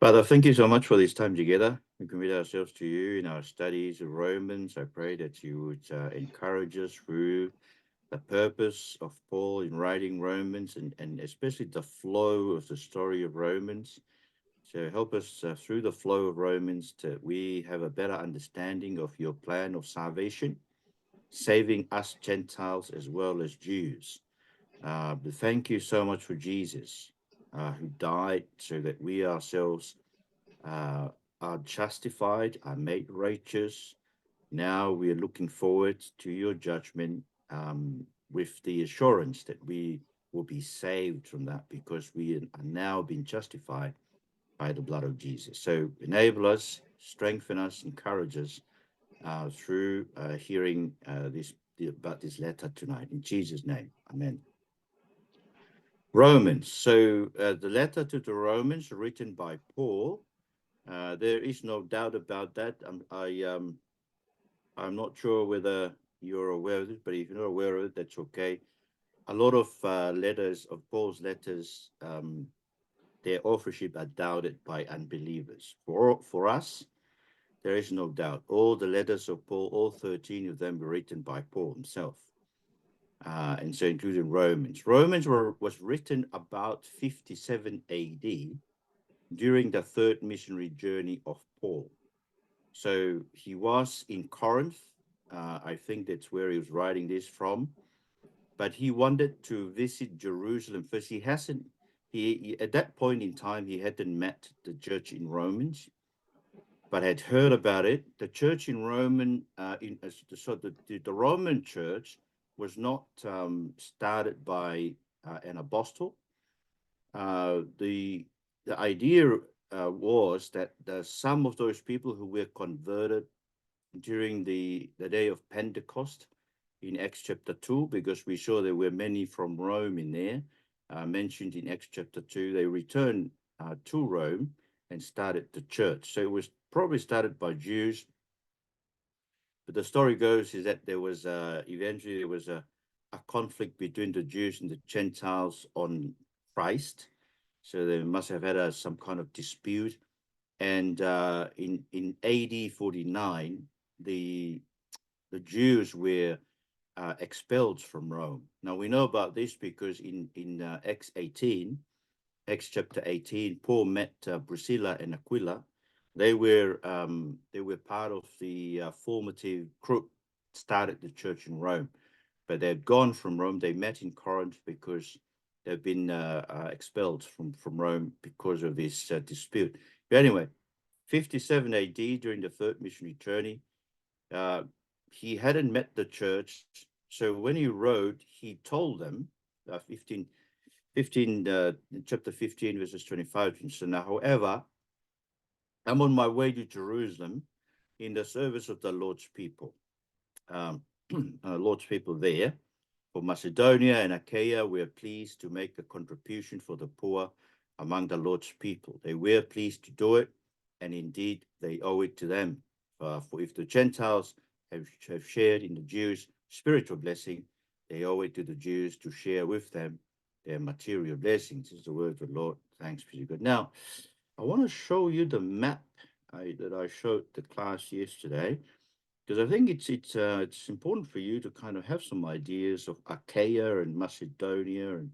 Father, thank you so much for this time together. We commit ourselves to you in our studies of Romans. I pray that you would encourage us through the purpose of Paul in writing Romans and especially the flow of the story of Romans. So help us through the flow of Romans that we have a better understanding of your plan of salvation, saving us Gentiles as well as Jews. But thank you so much for Jesus, who died so that we ourselves uh, are justified, are made righteous. Now we are looking forward to your judgment with the assurance that we will be saved from that because we are now being justified by the blood of Jesus. So enable us, strengthen us, encourage us through hearing about this letter tonight. In Jesus' name, amen. Romans. So the letter to the Romans written by Paul. There is no doubt about that. I'm not sure whether you're aware of it, but if you're not aware of it, that's okay. A lot of letters of Paul's letters, their authorship are doubted by unbelievers. For us, there is no doubt. All the letters of Paul, all 13 of them, were written by Paul himself, and so including Romans. Was written about 57 A.D. during the third missionary journey of Paul. So he was in Corinth. I think that's where he was writing this from. But he wanted to visit Jerusalem first. He hasn't. He at that point in time he hadn't met the church in Romans, but had heard about it. The church in Roman, so the Roman church was not started by an apostle. The idea was that some of those people who were converted during the day of Pentecost in Acts chapter 2, because we saw there were many from Rome in there, mentioned in Acts chapter 2. They returned to Rome and started the church. So it was probably started by Jews. But the story goes is that there was eventually there was a conflict between the Jews and the Gentiles on Christ. So they must have had some kind of dispute. And in AD 49, the Jews were expelled from Rome. Now we know about this because in Acts chapter 18, Paul met Priscilla and Aquila. They were part of the formative group started the church in Rome, but they'd gone from Rome. They met in Corinth because they've been expelled from Rome because of this dispute. But anyway, 57 A.D. during the third missionary journey, he hadn't met the church. So when he wrote, he told them, 15 chapter 15, verses 25. So now, however, I'm on my way to Jerusalem in the service of the Lord's people. Lord's people there. For Macedonia and Achaia, we are pleased to make a contribution for the poor among the Lord's people. They were pleased to do it, and indeed they owe it to them. For if the Gentiles have shared in the Jews' spiritual blessing, they owe it to the Jews to share with them their material blessings. This is the word of the Lord. Thanks be to God. Now, I want to show you the map that I showed the class yesterday, because I think it's important for you to kind of have some ideas of Achaia and Macedonia and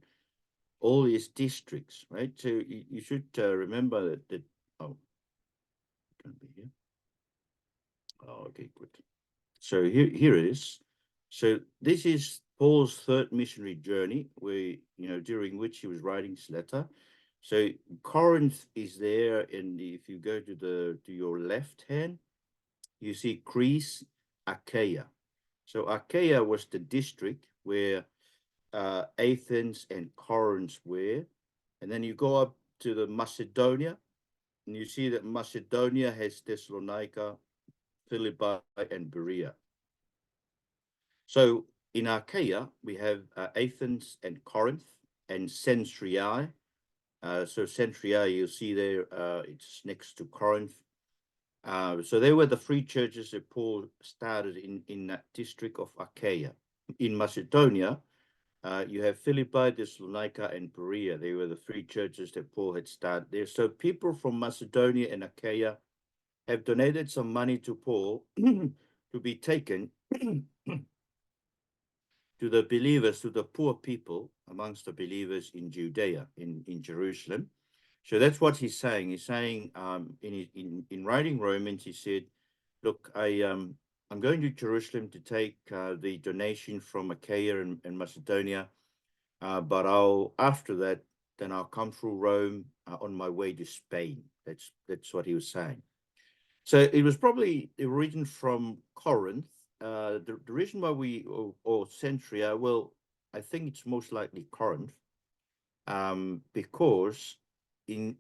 all these districts, right? So you should remember that. Oh, can be here. Oh, okay, good. So here it is. So this is Paul's third missionary journey, during which he was writing this letter. So Corinth is there, and if you go to your left hand, you see Greece, Achaia. So Achaia was the district where Athens and Corinth were, and then you go up to the Macedonia, and you see that Macedonia has Thessalonica, Philippi, and Berea. So in Achaia, we have Athens and Corinth and Cenchreae. So Cenchreae, you'll see there, it's next to Corinth. So they were the three churches that Paul started in that district of Achaia. In Macedonia, You have Philippi, Thessalonica, and Berea. They were the three churches that Paul had started there. So people from Macedonia and Achaia have donated some money to Paul to be taken to the believers, to the poor people amongst the believers in Judea, in Jerusalem. So that's what he's saying. He's saying in writing Romans, he said, look, I'm going to Jerusalem to take the donation from Achaia and Macedonia, but after that, then I'll come through Rome on my way to Spain. That's what he was saying. So it was probably originated from Corinth. The reason why or Centria, well, I think it's most likely Corinth, because in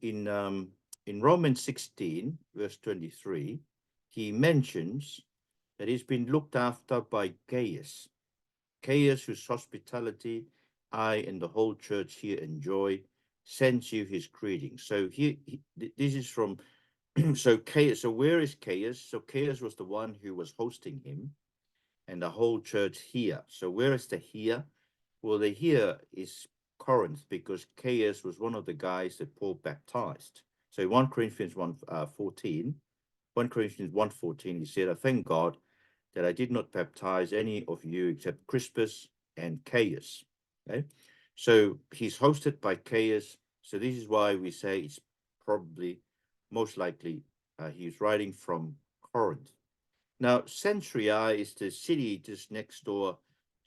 Romans 16, verse 23, he mentions that he's been looked after by Gaius. Gaius, whose hospitality I and the whole church here enjoy, sends you his greetings. So this is from so Caius. So where is Caius? So Caius was the one who was hosting him, and the whole church here. So where is the here? Well, the here is Corinth, because Caius was one of the guys that Paul baptized. So 1 Corinthians 1:14, 1 Corinthians 1:14, he said, I thank God that I did not baptize any of you except Crispus and Caius. Okay, so he's hosted by Caius. So this is why we say it's probably most likely he's writing from Corinth. Now, Centria is the city just next door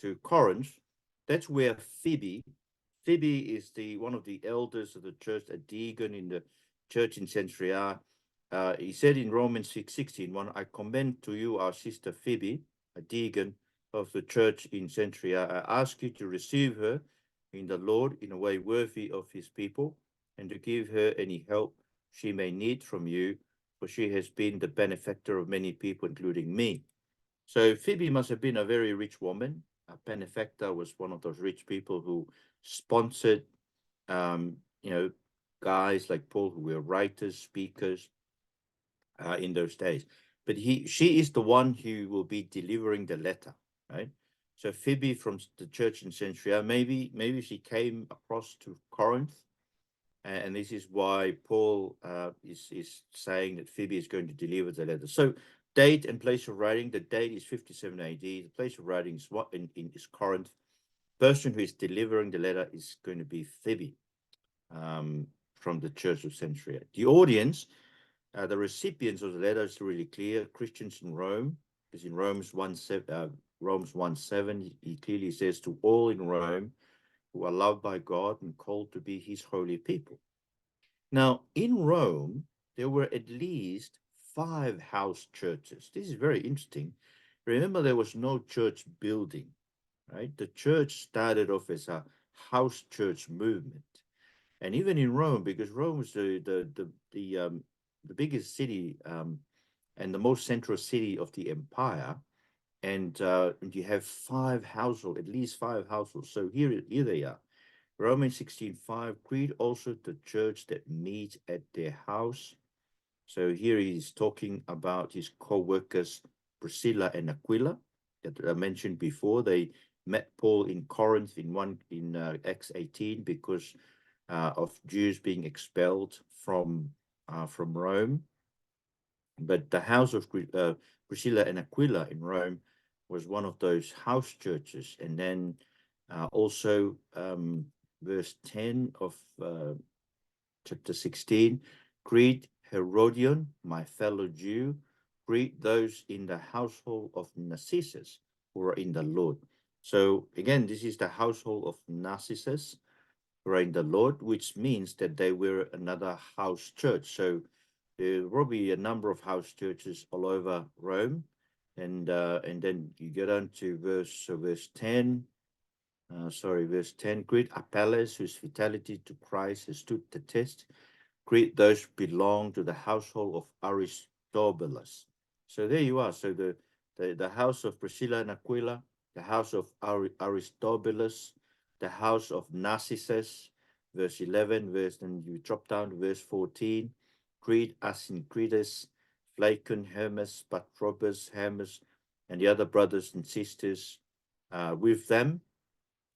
to Corinth. That's where Phoebe is one of the elders of the church, a deacon in the church in Centria. He said in Romans 6:16, I commend to you our sister Phoebe, a deacon of the church in Centria. I ask you to receive her in the Lord in a way worthy of his people, and to give her any help she may need from you, for she has been the benefactor of many people, including me. So Phoebe must have been a very rich woman. A benefactor was one of those rich people who sponsored, guys like Paul who were writers, speakers in those days. But she is the one who will be delivering the letter, right? So Phoebe from the church in Centria, maybe she came across to Corinth, and this is why Paul is saying that Phoebe is going to deliver the letter. So date and place of writing, the date is 57 AD. The place of writing is is Corinth. Person who is delivering the letter is going to be Phoebe from the Church of Centria. The audience, the recipients of the letter is really clear. Christians in Rome, because in Romans 1:7, he clearly says, to all in Rome who are loved by God and called to be his holy people. Now, in Rome, there were at least 5 house churches. This is very interesting. Remember, there was no church building, right? The church started off as a house church movement. And even in Rome, because Rome was the biggest city and the most central city of the empire, and you have 5 households, at least 5 households. So here they are. Romans 16:5, greet also the church that meets at their house. So here he's talking about his co-workers Priscilla and Aquila that I mentioned before. They met Paul in Corinth in Acts 18 because of Jews being expelled from Rome. But the house of Priscilla and Aquila in Rome was one of those house churches. And then also verse 10 of chapter 16, greet Herodion, my fellow Jew, greet those in the household of Narcissus who are in the Lord. So again, this is the household of Narcissus who are in the Lord, which means that they were another house church. So there will be a number of house churches all over Rome. And then you get on to verse 10. Verse 10, greet Apelles, whose fidelity to Christ has stood the test. Greet those who belong to the household of Aristobulus. So there you are. So the house of Priscilla and Aquila, the house of Aristobulus, the house of Narcissus, verse 11, then you drop down to verse 14. Greet Asyncritus, Phlegon, Hermas, Patrobas, Hermas, and the other brothers and sisters with them.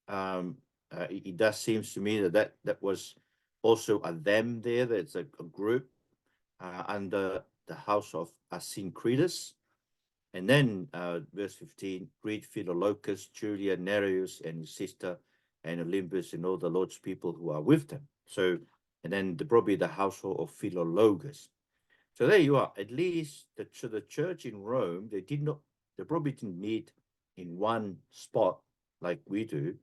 it does seems to me that was also a them there. That's a group under the house of Asyncritus. And then verse 15, greet Philolochus, Julia, Nereus, and his sister, and Olympus, and all the Lord's people who are with them. So, and then probably the household of Philologus. So there you are. At least the church in Rome, they probably didn't meet in one spot like we do.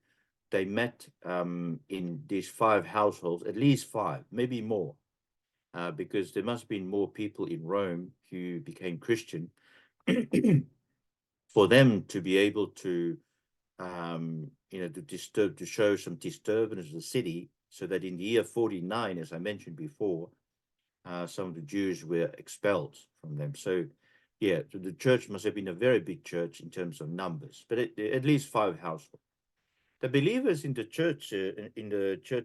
They met in these 5 households, at least 5, maybe more, because there must have been more people in Rome who became Christian for them to be able to, to show some disturbance of the city, so that in the year 49, as I mentioned before, some of the Jews were expelled from them. So, yeah, so the church must have been a very big church in terms of numbers, but at least 5 households. The believers in the church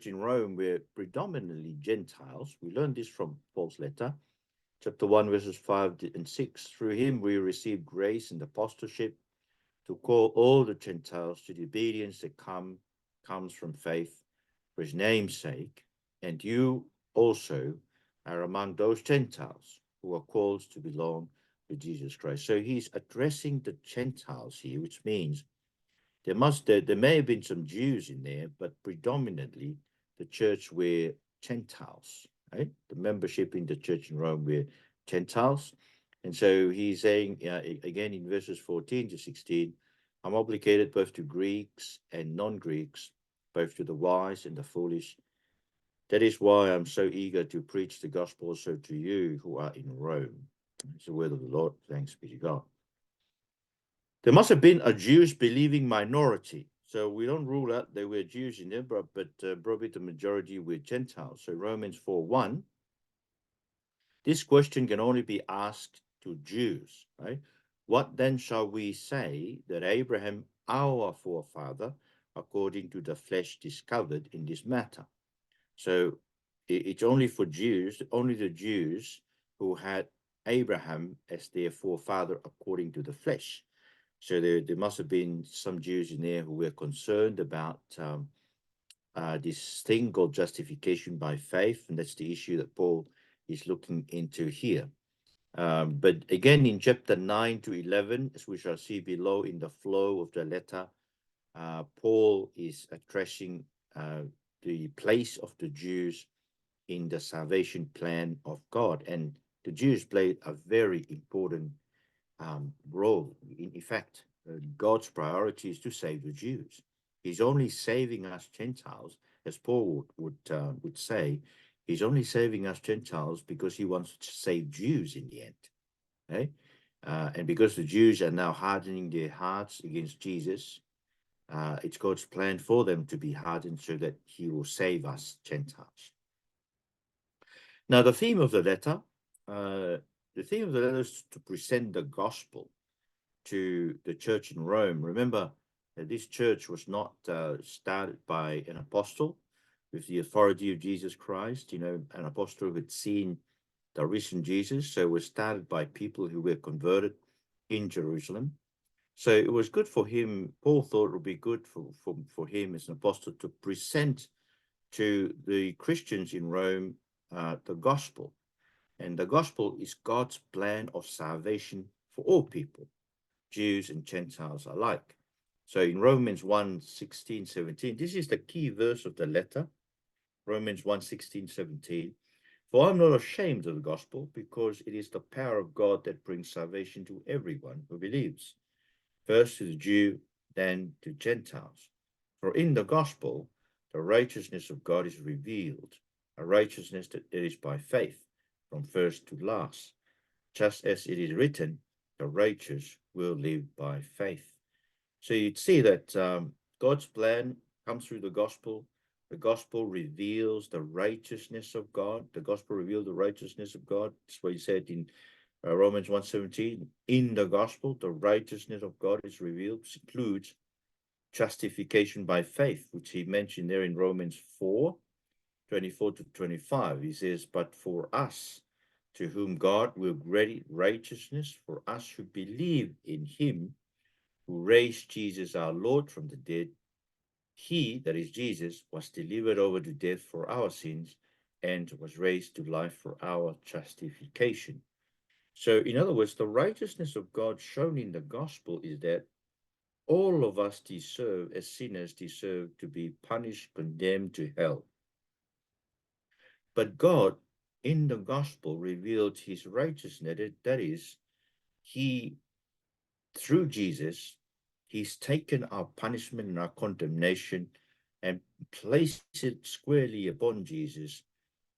in Rome were predominantly Gentiles. We learned this from Paul's letter, chapter 1, verses 5 and 6. Through him we received grace and apostleship to call all the Gentiles to the obedience that comes from faith for his name's sake. And you also are among those Gentiles who are called to belong to Jesus Christ. So he's addressing the Gentiles here, which means there may have been some Jews in there, but predominantly the church were Gentiles, right? The membership in the church in Rome were Gentiles. And so he's saying, again, in verses 14 to 16, I'm obligated both to Greeks and non-Greeks, both to the wise and the foolish. That is why I'm so eager to preach the gospel also to you who are in Rome. It's the word of the Lord. Thanks be to God. There must have been a Jewish believing minority. So we don't rule out there were Jews in there, but probably the majority were Gentiles. So Romans 4:1, this question can only be asked to Jews, right? What then shall we say that Abraham, our forefather, according to the flesh, discovered in this matter? So it's only for Jews, only the Jews who had Abraham as their forefather according to the flesh. So there must have been some Jews in there who were concerned about this thing called justification by faith, and that's the issue that Paul is looking into here. But again, in chapter 9 to 11, as we shall see below in the flow of the letter, Paul is addressing the place of the Jews in the salvation plan of God. And the Jews played a very important role. In fact, God's priority is to save the Jews. He's only saving us Gentiles, as Paul would say. He's only saving us Gentiles because he wants to save Jews in the end. Okay? And because the Jews are now hardening their hearts against Jesus, it's God's plan for them to be hardened so that he will save us Gentiles. Now, the theme of the letter is to present the gospel to the church in Rome. Remember that this church was not started by an apostle with the authority of Jesus Christ, an apostle who had seen the risen Jesus. So it was started by people who were converted in Jerusalem. So it was good for him. Paul thought it would be good for him as an apostle to present to the Christians in Rome the gospel. And the gospel is God's plan of salvation for all people, Jews and Gentiles alike. So in Romans 1:16, 17, this is the key verse of the letter, Romans 1:16, 17. For I'm not ashamed of the gospel, because it is the power of God that brings salvation to everyone who believes, first to the Jew, then to Gentiles. For in the gospel, the righteousness of God is revealed, a righteousness that is by faith, from first to last. Just as it is written, the righteous will live by faith. So you'd see that God's plan comes through the gospel. The gospel reveals the righteousness of God. The gospel revealed the righteousness of God. That's what he said in Romans 1:17. In the gospel, the righteousness of God is revealed, which includes justification by faith, which he mentioned there in Romans 4:24 to 25. He says, but for us, to whom God will grant righteousness, for us who believe in him who raised Jesus our Lord from the dead, He, that is Jesus, was delivered over to death for our sins and was raised to life for our justification. So, in other words, the righteousness of God shown in the gospel is that all of us deserve, as sinners, deserve to be punished, condemned to hell. But God, in the gospel, revealed his righteousness. That is, he, through Jesus, he's taken our punishment and our condemnation and placed it squarely upon Jesus,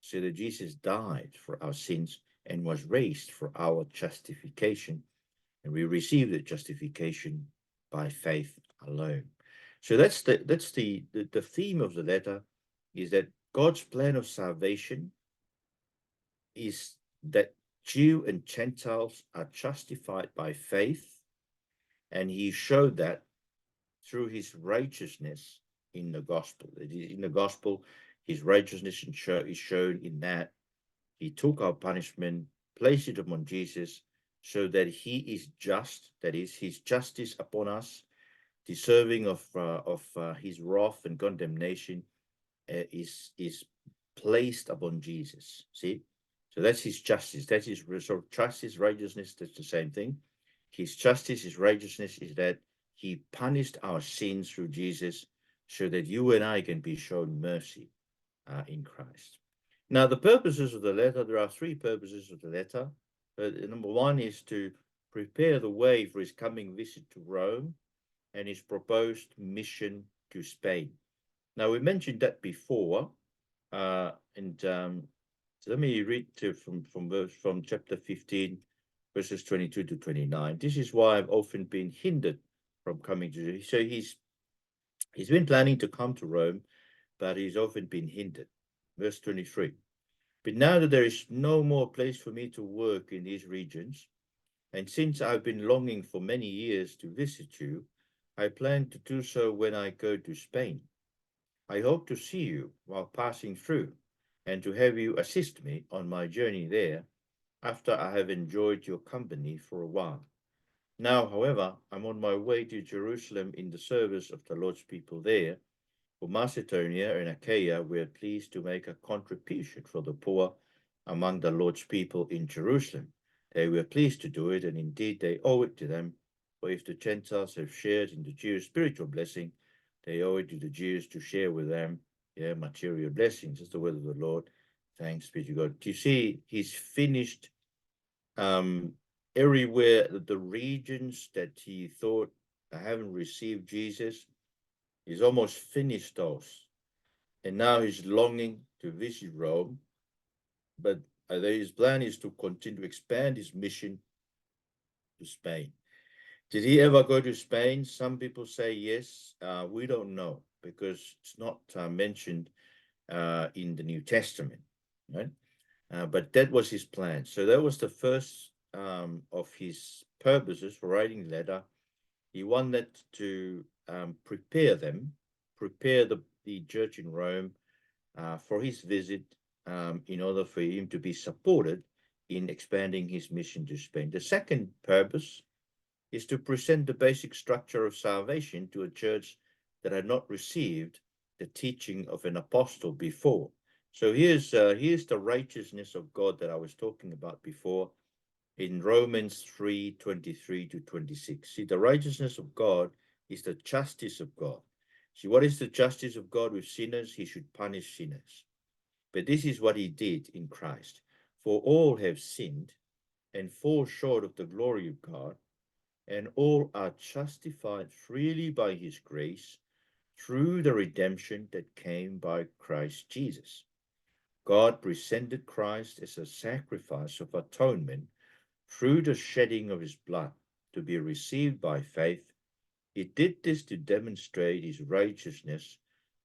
so that Jesus died for our sins and was raised for our justification. And we receive the justification by faith alone. So that's the theme of the letter, is that God's plan of salvation is that Jew and Gentiles are justified by faith, and he showed that through his righteousness in the gospel. In the gospel, his righteousness is shown in that he took our punishment, placed it upon Jesus, so that he is just, that is, his justice upon us, deserving of his wrath and condemnation, is placed upon Jesus. See? So that's his justice. That's his sort of justice, righteousness. That's the same thing. His justice, his righteousness is that he punished our sins through Jesus, so that you and I can be shown mercy in Christ. Now, the purposes of the letter, there are three purposes of the letter. Number one is to prepare the way for his coming visit to Rome and his proposed mission to Spain. Now, we mentioned that before, so let me read from chapter 15, verses 22 to 29. This is why I've often been hindered from coming to. So he's been planning to come to Rome, but he's often been hindered. Verse 23. But now that there is no more place for me to work in these regions, and since I've been longing for many years to visit you, I plan to do so when I go to Spain. I hope to see you while passing through, and to have you assist me on my journey there, after I have enjoyed your company for a while. Now, however, I'm on my way to Jerusalem in the service of the Lord's people there. For Macedonia and Achaia were pleased to make a contribution for the poor among the Lord's people in Jerusalem. They were pleased to do it, and indeed they owe it to them. For if the Gentiles have shared in the Jews' spiritual blessing, they owe it to the Jews to share with them their material blessings. That's the word of the Lord. Thanks be to God. Do you see, he's finished everywhere, the regions that he thought haven't received Jesus. He's almost finished those. And now he's longing to visit Rome. But his plan is to continue to expand his mission to Spain. Did he ever go to Spain? Some people say yes. We don't know, because it's not mentioned in the New Testament, right? But that was his plan. So that was the first of his purposes for writing the letter. He wanted to prepare the church in Rome for his visit, in order for him to be supported in expanding his mission to Spain. The second purpose is to present the basic structure of salvation to a church that had not received the teaching of an apostle before. So here's the righteousness of God that I was talking about before in Romans 3:23 to 26. See, the righteousness of God is the justice of God. See, what is the justice of God with sinners? He should punish sinners. But this is what he did in Christ. For all have sinned and fall short of the glory of God, and all are justified freely by his grace through the redemption that came by Christ Jesus. God presented Christ as a sacrifice of atonement through the shedding of his blood to be received by faith. He did this to demonstrate his righteousness,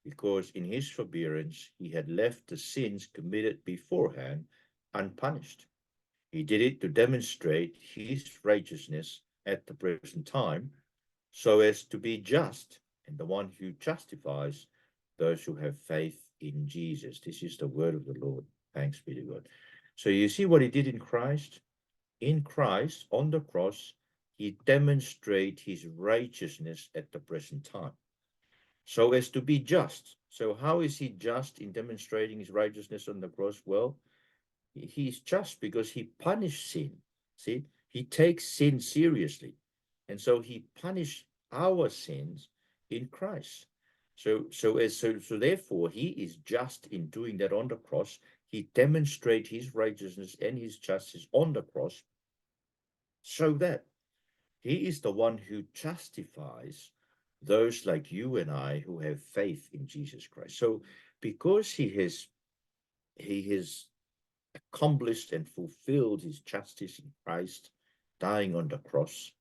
because in his forbearance he had left the sins committed beforehand unpunished. He did it to demonstrate his righteousness at the present time, so as to be just and the one who justifies those who have faith in Jesus. This is the word of the Lord. Thanks be to God. So you see what he did in Christ? In Christ, on the cross, he demonstrates his righteousness at the present time. so as to be just. So how is he just in demonstrating his righteousness on the cross? Well, he's just because he punished sin. See, he takes sin seriously. And so he punished our sins in Christ. So therefore he is just in doing that on the cross. He demonstrates his righteousness and his justice on the cross, so that he is the one who justifies those like you and I who have faith in Jesus Christ. So because he has accomplished and fulfilled his justice in Christ, dying on the cross,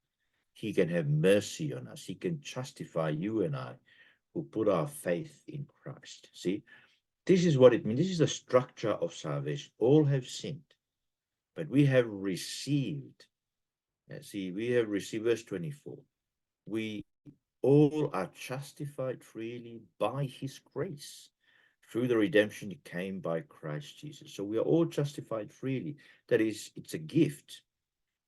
he can have mercy on us. He can justify you and I who put our faith in Christ. See, this is what it means. This is the structure of salvation. All have sinned, but we have received. See, we have received, verse 24. We all are justified freely by his grace through the redemption that came by Christ Jesus. So we are all justified freely. That is, it's a gift.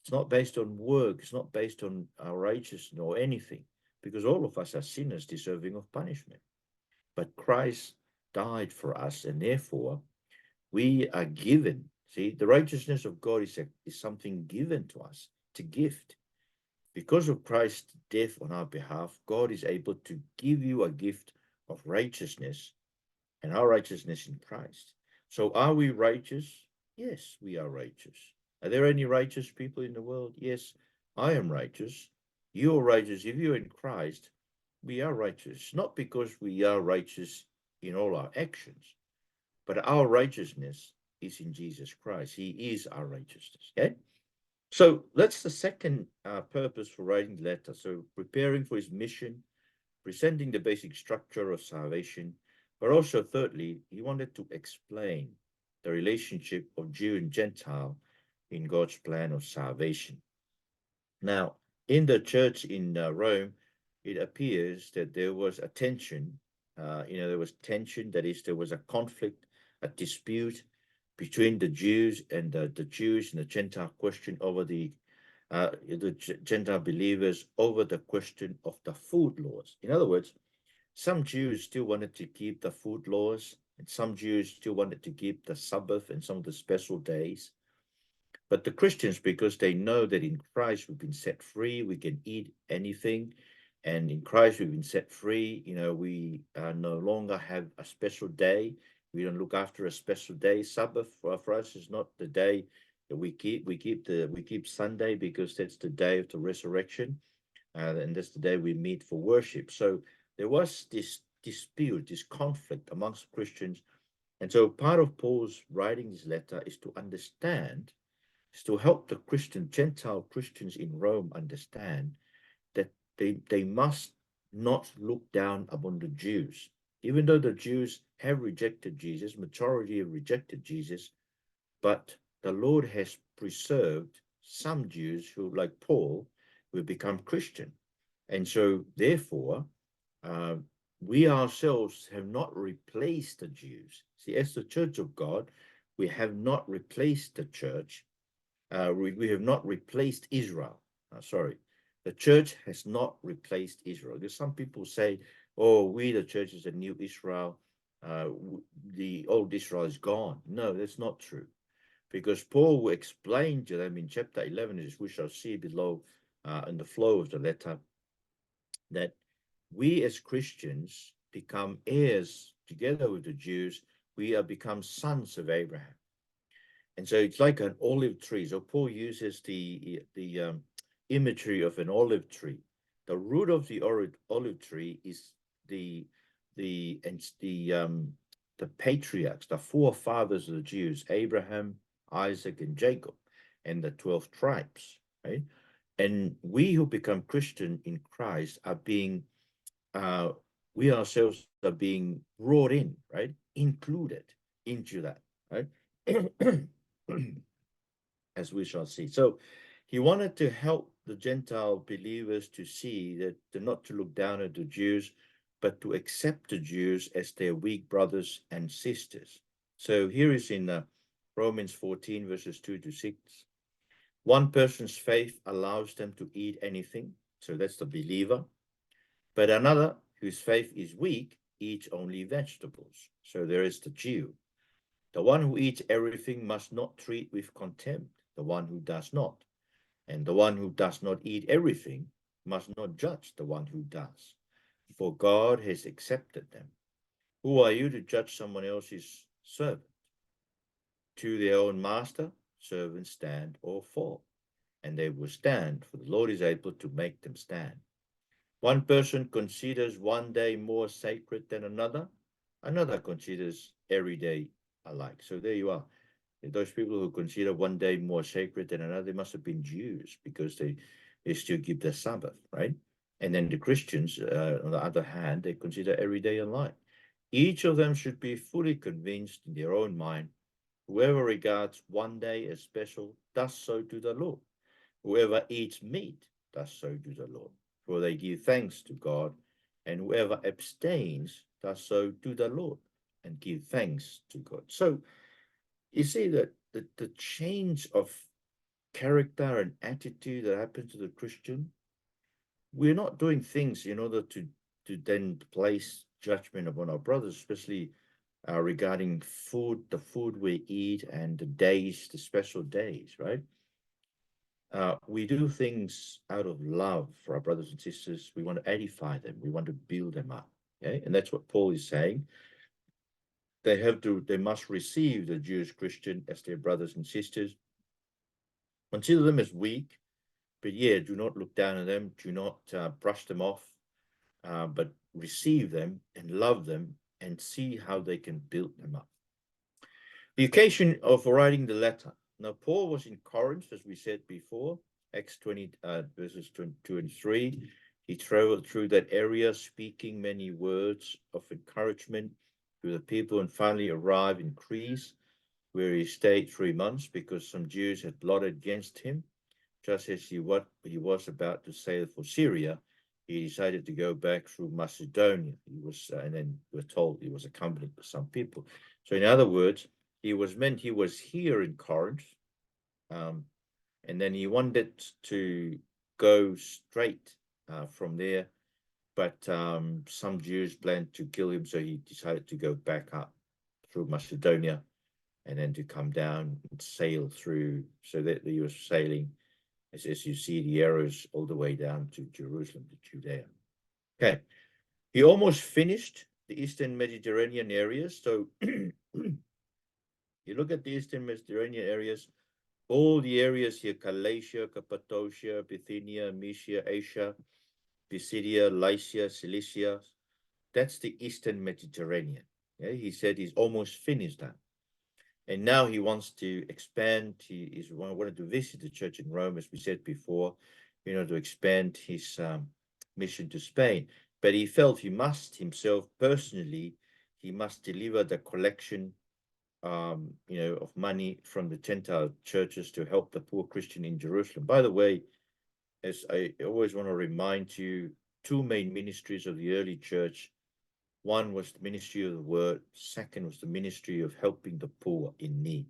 It's not based on work. It's not based on our righteousness or anything, because all of us are sinners deserving of punishment. But Christ died for us, and therefore we are given. See, the righteousness of God is something given to us. It's a gift. Because of Christ's death on our behalf, God is able to give you a gift of righteousness, and our righteousness in Christ. So are we righteous? Yes, we are righteous. Are there any righteous people in the world? Yes, I am righteous. You are righteous. If you're in Christ, we are righteous. Not because we are righteous in all our actions, but our righteousness is in Jesus Christ. He is our righteousness. Okay? So that's the second purpose for writing the letter. So preparing for his mission, presenting the basic structure of salvation, but also thirdly, he wanted to explain the relationship of Jew and Gentile in God's plan of salvation. Now, in the church in Rome, it appears that there was a tension. There was tension. That is, there was a conflict, a dispute between the Jews and the Jews and the Gentile question over the Gentile believers over the question of the food laws. In other words, some Jews still wanted to keep the food laws, and some Jews still wanted to keep the Sabbath and some of the special days. But the Christians, because they know that in Christ we've been set free, we can eat anything, and in Christ we've been set free. We no longer have a special day. We don't look after a special day. Sabbath for us is not the day that we keep. We keep Sunday because that's the day of the resurrection, and that's the day we meet for worship. So there was this dispute, this conflict amongst Christians, and so part of Paul's writing this letter is to understand, is to help the Gentile Christians in Rome understand that they must not look down upon the Jews. Even though the Jews have rejected Jesus, majority have rejected Jesus, but the Lord has preserved some Jews who, like Paul, will become Christian. And so therefore, we ourselves have not replaced the Jews. See, as the church of God, we have not replaced the church. We have not replaced Israel. Sorry, the church has not replaced Israel. Because some people say, oh, we, the church, is a new Israel. The old Israel is gone. No, that's not true. Because Paul will explain to them in chapter 11, as we shall see below in the flow of the letter, that we as Christians become heirs together with the Jews. We have become sons of Abraham. And so it's like an olive tree. So Paul uses the imagery of an olive tree. The root of the olive tree is the patriarchs, the forefathers of the Jews, Abraham, Isaac, and Jacob, and the 12 tribes, right? And we who become Christian in Christ are being, we ourselves are being brought in, right? Included into that, right? As we shall see. So he wanted to help the Gentile believers to see that they're not to look down at the Jews, but to accept the Jews as their weak brothers and sisters. So here is in Romans 14, verses 2 to 6. One person's faith allows them to eat anything. So that's the believer. But another whose faith is weak eats only vegetables. So there is the Jew. The one who eats everything must not treat with contempt the one who does not. And the one who does not eat everything must not judge the one who does, for God has accepted them. Who are you to judge someone else's servant? To their own master, servants stand or fall, and they will stand, for the Lord is able to make them stand. One person considers one day more sacred than another, another considers every day alike. So there you are. Those people who consider one day more sacred than another, they must have been Jews because they still keep the Sabbath, right? And then the Christians, on the other hand, they consider every day alike. Each of them should be fully convinced in their own mind. Whoever regards one day as special does so to the Lord. Whoever eats meat does so to the Lord, for they give thanks to God. And whoever abstains does so to the Lord and give thanks to God. So you see that the change of character and attitude that happens to the Christian, we're not doing things in order to then place judgment upon our brothers, especially regarding food, the food we eat, and the days, the special days, right? We do things out of love for our brothers and sisters. We want to edify them. We want to build them up. Okay, and that's what Paul is saying. They must receive the Jewish Christian as their brothers and sisters. Consider them as weak, but do not look down on them. Do not brush them off, but receive them and love them and see how they can build them up. The occasion of writing the letter. Now, Paul was in Corinth, as we said before, Acts 20, verses 2 and 3. He traveled through that area, speaking many words of encouragement to the people, and finally arrived in Greece, where he stayed 3 months because some Jews had plotted against him. Just as he was about to sail for Syria, he decided to go back through Macedonia. And then we're told he was accompanied by some people. So, in other words, he was here in Corinth, and then he wanted to go straight from there, but some Jews planned to kill him, so he decided to go back up through Macedonia and then to come down and sail through, so that he was sailing, as you see the arrows, all the way down to Jerusalem, to Judea. Okay, he almost finished the Eastern Mediterranean areas. So you look at the Eastern Mediterranean areas, all the areas here: Galatia, Cappadocia, Bithynia, Mysia, Asia, Pisidia, Lycia, Cilicia. That's the Eastern Mediterranean. Okay? He said he's almost finished that. And now he wants to expand. He wanted to visit the church in Rome, as we said before, to expand his mission to Spain. But he felt he must himself personally, he must deliver the collection of money from the Gentile churches to help the poor Christian in Jerusalem. By the way, as I always want to remind you, two main ministries of the early church. One was the ministry of the word. Second was the ministry of helping the poor in need.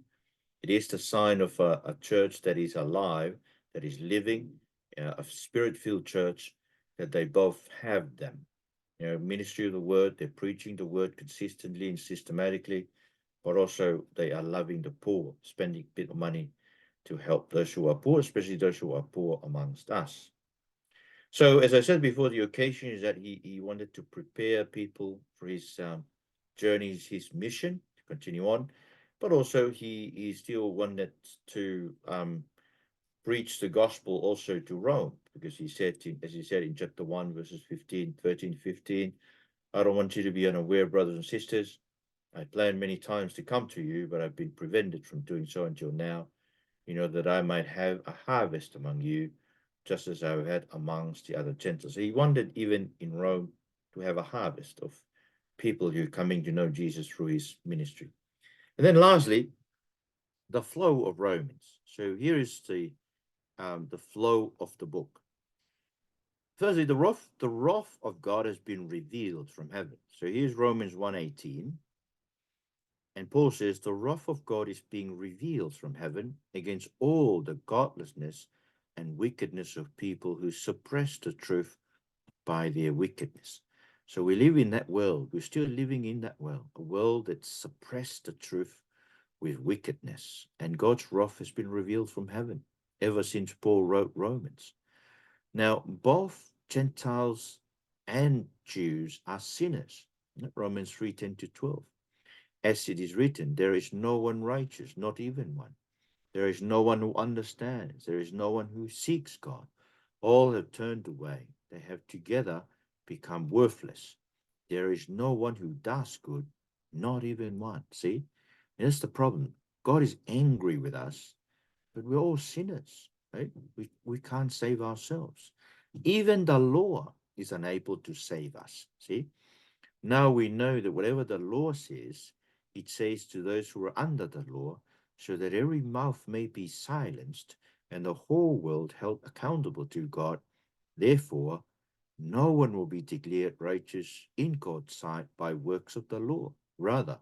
It is the sign of a church that is alive, that is living, a spirit-filled church, that they both have them. Ministry of the word, they're preaching the word consistently and systematically, but also they are loving the poor, spending a bit of money to help those who are poor, especially those who are poor amongst us. So, as I said before, the occasion is that he wanted to prepare people for his journeys, his mission to continue on, but also he still wanted to preach the gospel also to Rome, because he said, as he said in chapter 1, verses 13, 15, I don't want you to be unaware, brothers and sisters. I planned many times to come to you, but I've been prevented from doing so until now, that I might have a harvest among you, just as I had amongst the other Gentiles. So he wanted, even in Rome, to have a harvest of people who are coming to know Jesus through his ministry. And then lastly, the flow of Romans. So here is the flow of the book. Firstly, the wrath of God has been revealed from heaven. So here's Romans 1:18. And Paul says, the wrath of God is being revealed from heaven against all the godlessness and wickedness of people who suppress the truth by their wickedness. So we live in that world. We're still living in that world, a world that suppressed the truth with wickedness. And God's wrath has been revealed from heaven ever since Paul wrote Romans. Now, both Gentiles and Jews are sinners. Romans 3:10-12. As it is written, there is no one righteous, not even one. There is no one who understands. There is no one who seeks God. All have turned away. They have together become worthless. There is no one who does good, not even one. See? That's the problem. God is angry with us, but we're all sinners, right? We can't save ourselves. Even the law is unable to save us. See? Now we know that whatever the law says, it says to those who are under the law, so that every mouth may be silenced and the whole world held accountable to God. Therefore, no one will be declared righteous in God's sight by works of the law. Rather,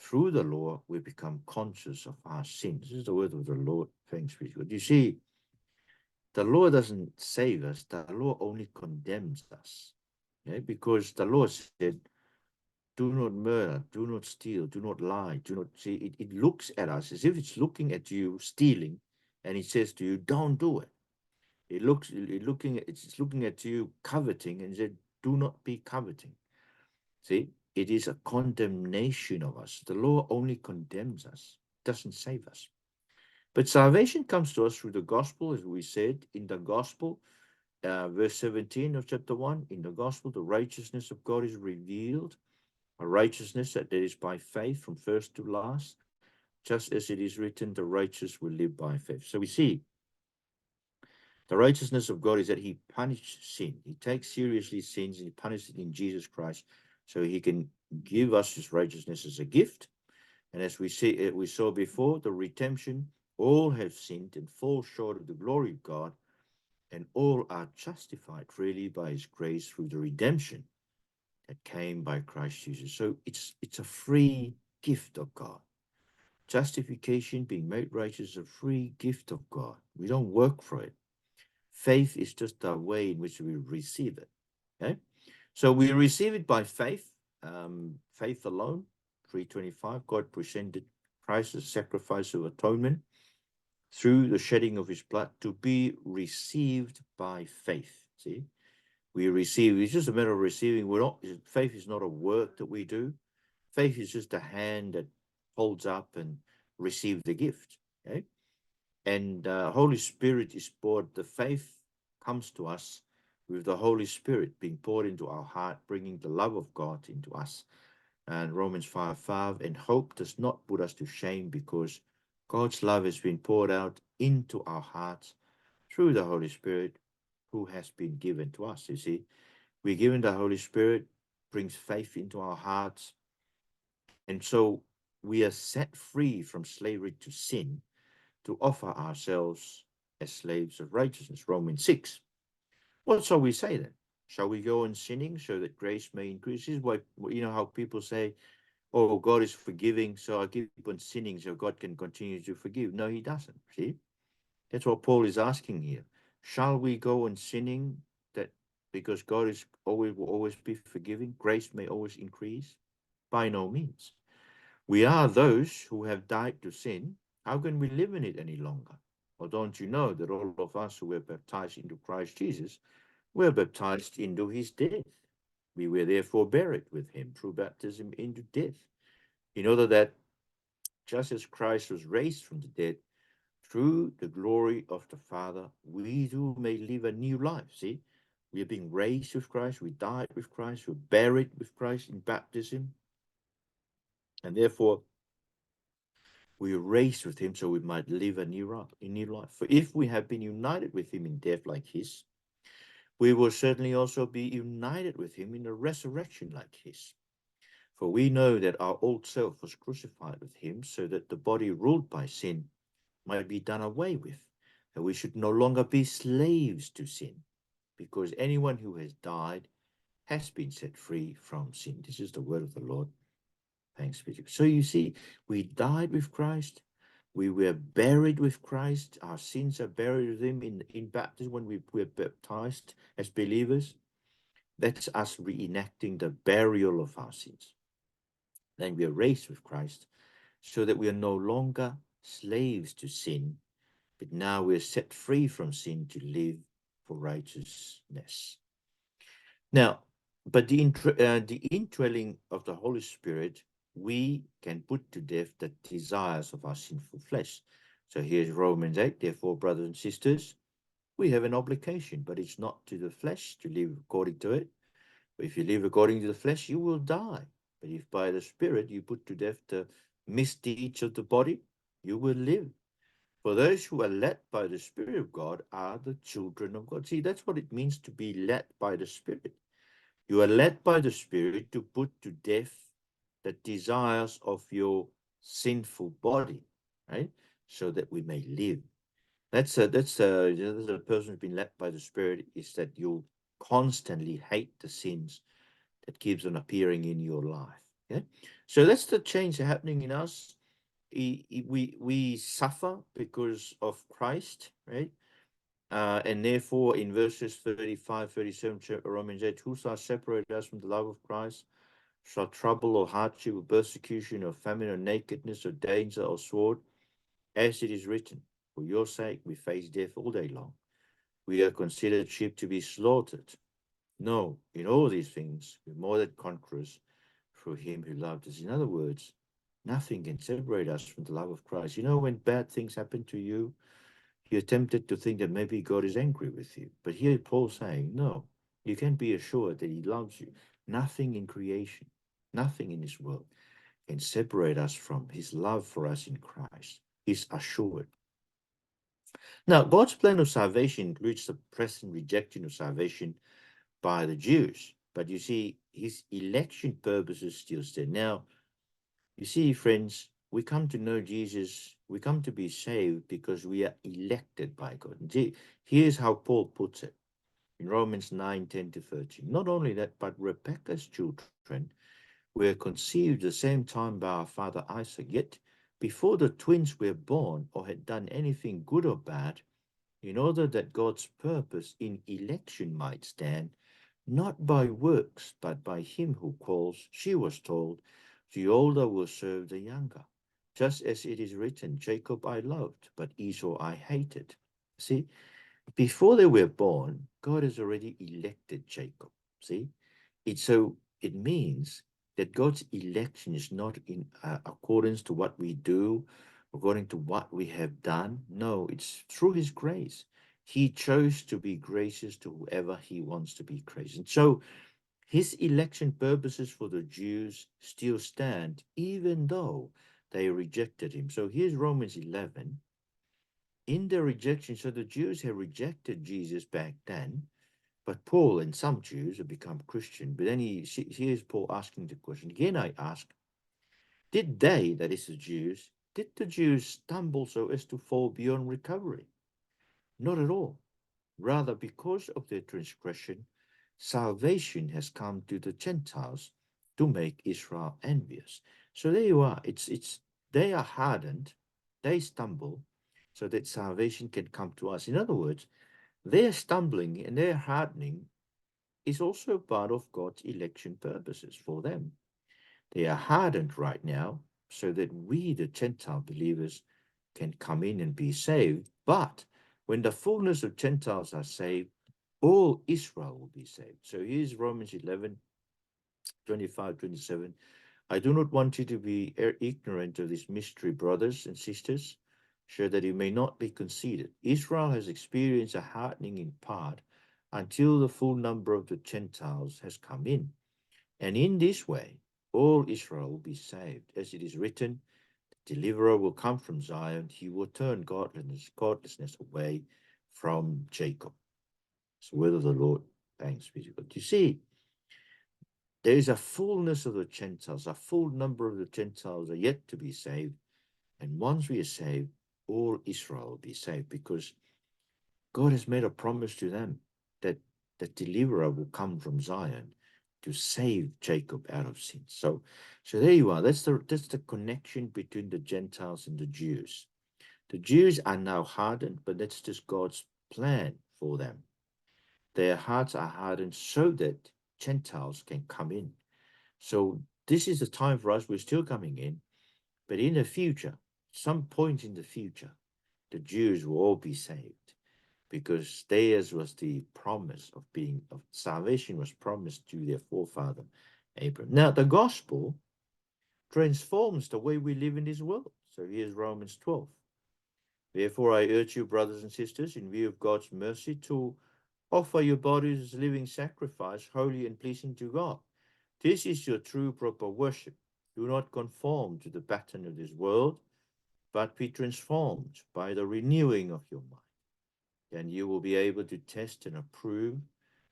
through the law, we become conscious of our sins. This is the word of the Lord. Thanks be to God. You see, the law doesn't save us. The law only condemns us. Okay? Because the law said, do not murder, do not steal, do not lie, do not see. It looks at us as if it's looking at you stealing, and it says to you, don't do it. It's looking at you coveting and said, do not be coveting. See, it is a condemnation of us. The law only condemns us, doesn't save us. But salvation comes to us through the gospel, as we said in the gospel, verse 17 of chapter 1. In the gospel, the righteousness of God is revealed, a righteousness that is by faith from first to last, just as it is written, the righteous will live by faith. So we see the righteousness of God is that he punished sin. He takes seriously sins and he punishes it in Jesus Christ so he can give us his righteousness as a gift. And as we saw before, the redemption, all have sinned and fall short of the glory of God, and all are justified freely by his grace through the redemption that came by Christ Jesus. So it's a free gift of God. Justification, being made righteous, is a free gift of God. We don't work for it. Faith is just a way in which we receive it. Okay? So we receive it by faith, faith alone. 3:25, God presented Christ as sacrifice of atonement through the shedding of his blood to be received by faith. See, we receive, it's just a matter of receiving. Faith is not a work that we do. Faith is just a hand that holds up and receives the gift. Okay? And Holy Spirit is poured. The faith comes to us with the Holy Spirit being poured into our heart, bringing the love of God into us. And Romans 5:5, and hope does not put us to shame because God's love has been poured out into our hearts through the Holy Spirit who has been given to us. You see, we're given the Holy Spirit, brings faith into our hearts. And so we are set free from slavery to sin to offer ourselves as slaves of righteousness. Romans 6. What shall we say then? Shall we go on sinning so that grace may increase? This is why, you know, how people say, oh, God is forgiving, so I keep on sinning so God can continue to forgive. No, he doesn't. See? That's what Paul is asking here. Shall we go on sinning that because God is will always be forgiving, grace may always increase? By no means. We are those who have died to sin. How can we live in it any longer? Or don't you know that all of us who were baptized into Christ Jesus were baptized into his death? We were therefore buried with him through baptism into death, in order that just as Christ was raised from the dead through the glory of the Father, we too may live a new life. See, we are being raised with Christ, we died with Christ, we're buried with Christ in baptism, and therefore we are raised with him so we might live a new life. For if we have been united with him in death like his, we will certainly also be united with him in a resurrection like his. For we know that our old self was crucified with him so that the body ruled by sin might be done away with, that we should no longer be slaves to sin, because anyone who has died has been set free from sin. This is the word of the Lord. Thanks be to God. So you see, we died with Christ. We were buried with Christ. Our sins are buried with him in baptism when we were baptized as believers. That's us reenacting the burial of our sins. Then we are raised with Christ so that we are no longer slaves to sin, but now we are set free from sin to live for righteousness. Now, but the indwelling of the Holy Spirit, we can put to death the desires of our sinful flesh. So here's Romans 8. Therefore, brothers and sisters, we have an obligation, but it's not to the flesh to live according to it. But if you live according to the flesh, you will die. But if by the Spirit you put to death the misdeeds of the body, you will live. For those who are led by the Spirit of God are the children of God. See, that's what it means to be led by the Spirit. You are led by the Spirit to put to death the desires of your sinful body, right? So that we may live. That's a person who's been led by the Spirit, is that you constantly hate the sins that keeps on appearing in your life. Okay, so that's the change happening in us. We suffer because of Christ, right? And therefore, in verses 35, 37, Romans 8, who shall separate us from the love of Christ? Shall trouble or hardship or persecution or famine or nakedness or danger or sword? As it is written, for your sake we face death all day long. We are considered sheep to be slaughtered. No, in all these things, we're more than conquerors through him who loved us. In other words, nothing can separate us from the love of Christ. You know, when bad things happen to you, you're tempted to think that maybe God is angry with you. But here Paul's saying, no, you can be assured that he loves you. Nothing in creation, nothing in this world can separate us from his love for us in Christ. He's assured. Now, God's plan of salvation includes the present rejection of salvation by the Jews. But you see, his election purposes still stand. Now, you see, friends, we come to know Jesus, we come to be saved because we are elected by God. Here's how Paul puts it in Romans 9, 10 to 13. Not only that, but Rebekah's children were conceived at the same time by our father Isaac. Yet, before the twins were born or had done anything good or bad, in order that God's purpose in election might stand, not by works, but by him who calls, she was told, the older will serve the younger. Just as it is written, Jacob I loved, but Esau I hated. See, before they were born, God has already elected Jacob. See, it means that God's election is not in accordance to what we do, according to what we have done. No, it's through his grace. He chose to be gracious to whoever he wants to be gracious. And so his election purposes for the Jews still stand, even though they rejected him. So here's Romans 11. In their rejection, so the Jews have rejected Jesus back then, but Paul and some Jews have become Christian. But then here's Paul asking the question. Again, I ask, did they, that is the Jews, did the Jews stumble so as to fall beyond recovery? Not at all. Rather, because of their transgression, salvation has come to the Gentiles to make Israel envious. So there you are. They are hardened, they stumble, so that salvation can come to us. In other words, their stumbling and their hardening is also part of God's election purposes for them. They are hardened right now so that we, the Gentile believers, can come in and be saved. But when the fullness of Gentiles are saved, all Israel will be saved. So here's Romans 11, 25, 27. I do not want you to be ignorant of this mystery, brothers and sisters, so that you may not be conceited. Israel has experienced a hardening in part until the full number of the Gentiles has come in. And in this way, all Israel will be saved. As it is written, the deliverer will come from Zion. He will turn godlessness away from Jacob. It's the word of the Lord. Thanks be to God. You see, there is a fullness of the Gentiles. A full number of the Gentiles are yet to be saved. And once we are saved, all Israel will be saved, because God has made a promise to them that the deliverer will come from Zion to save Jacob out of sin. So there you are. That's the connection between the Gentiles and the Jews. The Jews are now hardened, but that's just God's plan for them. Their hearts are hardened so that Gentiles can come in. So this is the time for us. We're still coming in, but in the future, some point in the future, the Jews will all be saved, because theirs was the promise of salvation was promised to their forefather Abraham. Now the gospel transforms the way we live in this world. So here's Romans 12. Therefore, I urge you, brothers and sisters, in view of God's mercy, to offer your bodies as a living sacrifice, holy and pleasing to God. This is your true, proper worship. Do not conform to the pattern of this world, but be transformed by the renewing of your mind. Then you will be able to test and approve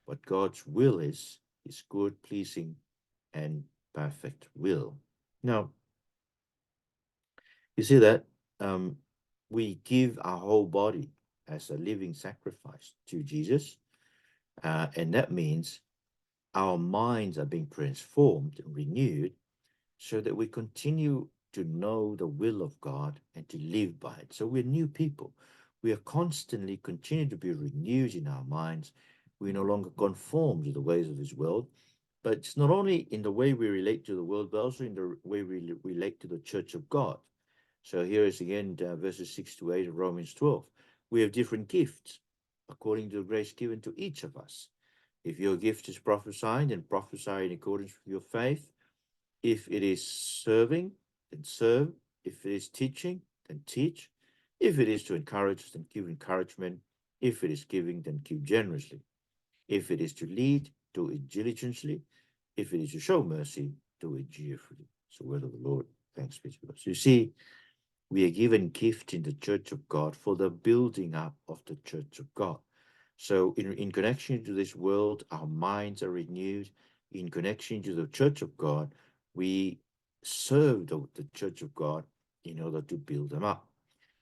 what God's will is, his good, pleasing, and perfect will. Now, you see that we give our whole body as a living sacrifice to Jesus, and that means our minds are being transformed and renewed so that we continue to know the will of God and to live by it. So we're new people. We are constantly continue to be renewed in our minds. We no longer conform to the ways of this world, but it's not only in the way we relate to the world, but also in the way we relate to the church of God. So here is again verses 6 to 8 of Romans 12. We have different gifts according to the grace given to each of us. If your gift is prophesying, then prophesy in accordance with your faith. If it is serving, then serve. If it is teaching, then teach. If it is to encourage, then give encouragement. If it is giving, then give generously. If it is to lead, do it diligently. If it is to show mercy, do it cheerfully. It's the word of the Lord. Thanks be to God. So you see, we are given gift in the church of God for the building up of the church of God. So in connection to this world, our minds are renewed. In connection to the church of God, we serve the church of God in order to build them up.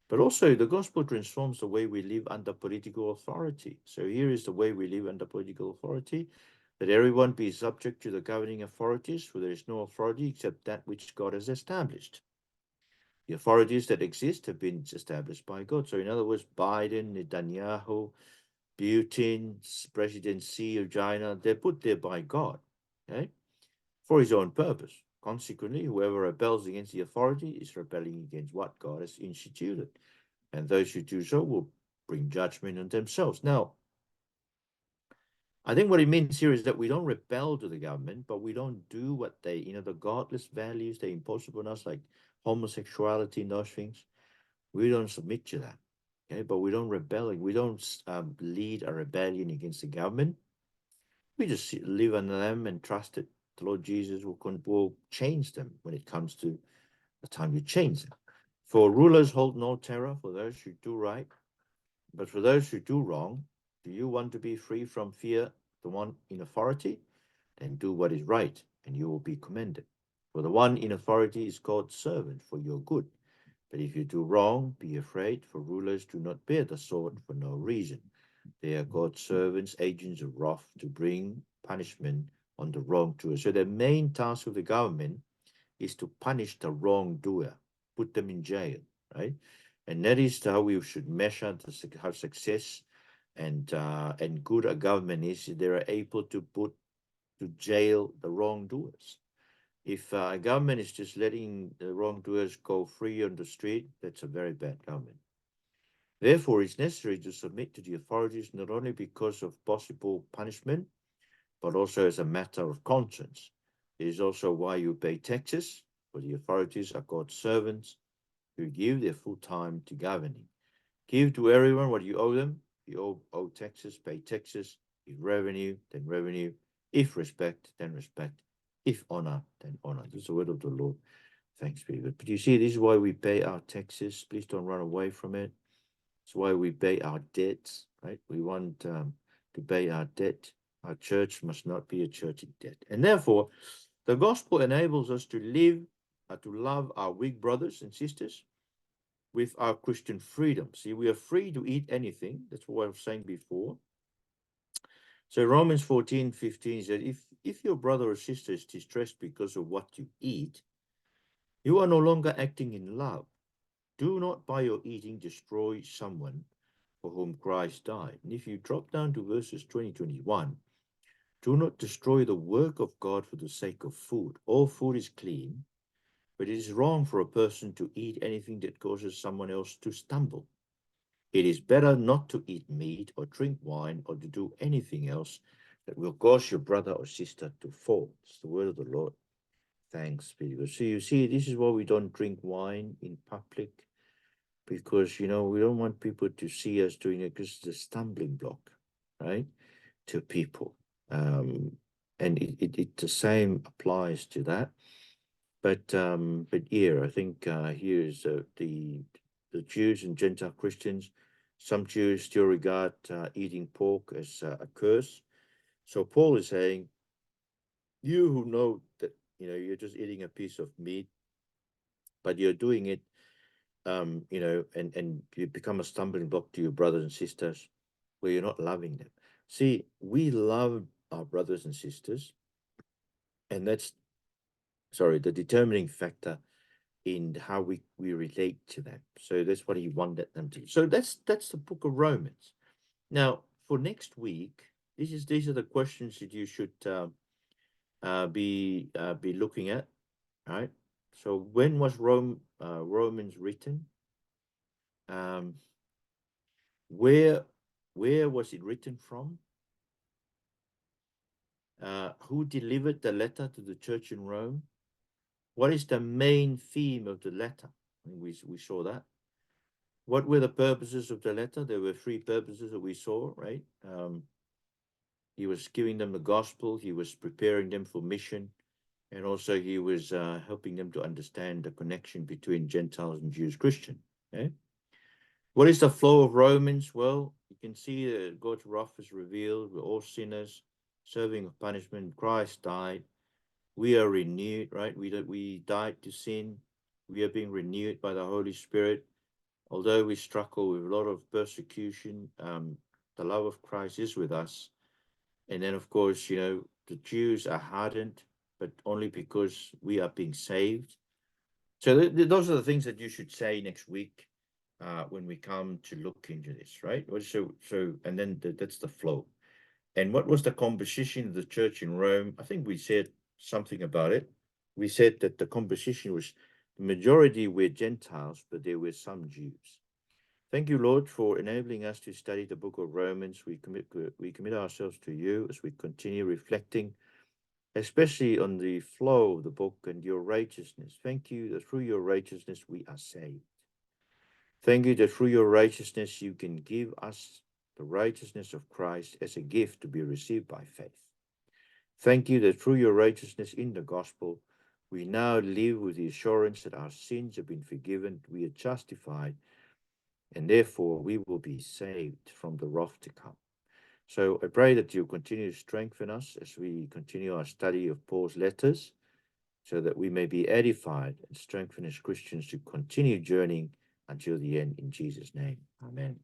But also the gospel transforms the way we live under political authority. So here is the way we live under political authority: that everyone be subject to the governing authorities, for there is no authority except that which God has established. The authorities that exist have been established by God. So in other words, Biden, Netanyahu, Putin, President Xi of China, they're put there by God, okay, for his own purpose. Consequently, whoever rebels against the authority is rebelling against what God has instituted. And those who do so will bring judgment on themselves. Now, I think what it means here is that we don't rebel to the government, but we don't do what they, the godless values they impose upon us, like homosexuality and those things. We don't submit to that. Okay, but we don't rebel. We don't lead a rebellion against the government. We just live under them and trust that the Lord Jesus will change them when it comes to the time to change them. For rulers hold no terror for those who do right, but for those who do wrong. Do you want to be free from fear, the one in authority? Then do what is right, and you will be commended. For the one in authority is called servant for your good. But if you do wrong, be afraid, for rulers do not bear the sword for no reason. They are God's servants, agents of wrath, to bring punishment on the wrongdoer. So the main task of the government is to punish the wrongdoer, put them in jail, right? And that is how we should measure how success and good a government is. They are able to put to jail the wrongdoers. If a government is just letting the wrongdoers go free on the street, that's a very bad government. Therefore, it's necessary to submit to the authorities not only because of possible punishment, but also as a matter of conscience. It is also why you pay taxes, for the authorities are God's servants who give their full time to governing. Give to everyone what you owe them. If you owe taxes, pay taxes. If revenue, then revenue. If respect, then respect. If honor, then honor. This is the word of the Lord. Thanks be to God. But you see, this is why we pay our taxes. Please don't run away from it. It's why we pay our debts, right? We want to pay our debt. Our church must not be a church in debt. And therefore, the gospel enables us to live, to love our weak brothers and sisters with our Christian freedom. See, we are free to eat anything. That's what I was saying before. So Romans 14:15 said, if your brother or sister is distressed because of what you eat, you are no longer acting in love. Do not by your eating destroy someone for whom Christ died. And if you drop down to verses 20-21, Do not destroy the work of God for the sake of food. All food is clean, but it is wrong for a person to eat anything that causes someone else to stumble. It is better not to eat meat or drink wine or to do anything else that will cause your brother or sister to fall. It's the word of the Lord. Thanks be to God. So you see, this is why we don't drink wine in public, because, we don't want people to see us doing it, because it's a stumbling block, right, to people. And it the same applies to that. But yeah, I think here is the Jews and Gentile Christians. Some Jews still regard eating pork as a curse. So Paul is saying, you who know that you're just eating a piece of meat, but you're doing it, and you become a stumbling block to your brothers and sisters, where you're not loving them. See, we love our brothers and sisters, and that's the determining factor in how we relate to them. So that's what he wanted them to. So that's the book of Romans. Now, for next week, these are the questions that you should be looking at, right? So when was Romans written? Where was it written from? Who delivered the letter to the church in Rome? What is the main theme of the letter? We saw that. What were the purposes of the letter? There were 3 purposes that we saw, right? He was giving them the gospel. He was preparing them for mission. And also he was helping them to understand the connection between Gentiles and Jews, Christian. Okay? What is the flow of Romans? Well, you can see that God's wrath is revealed. We're all sinners, serving of punishment. Christ died. We are renewed, right? We died to sin. We are being renewed by the Holy Spirit. Although we struggle with a lot of persecution, the love of Christ is with us. And then, of course, the Jews are hardened, but only because we are being saved. So those are the things that you should say next week when we come to look into this, right? And then that's the flow. And what was the composition of the church in Rome? I think we said something about it. We said that the composition was the majority were Gentiles, but there were some Jews. Thank you, Lord, for enabling us to study the book of Romans. We commit ourselves to you as we continue reflecting, especially on the flow of the book and your righteousness. Thank you that through your righteousness we are saved. Thank you that through your righteousness you can give us the righteousness of Christ as a gift to be received by faith. Thank you that through your righteousness in the gospel, we now live with the assurance that our sins have been forgiven, we are justified, and therefore we will be saved from the wrath to come. So I pray that you continue to strengthen us as we continue our study of Paul's letters, so that we may be edified and strengthened as Christians to continue journeying until the end, in Jesus' name. Amen.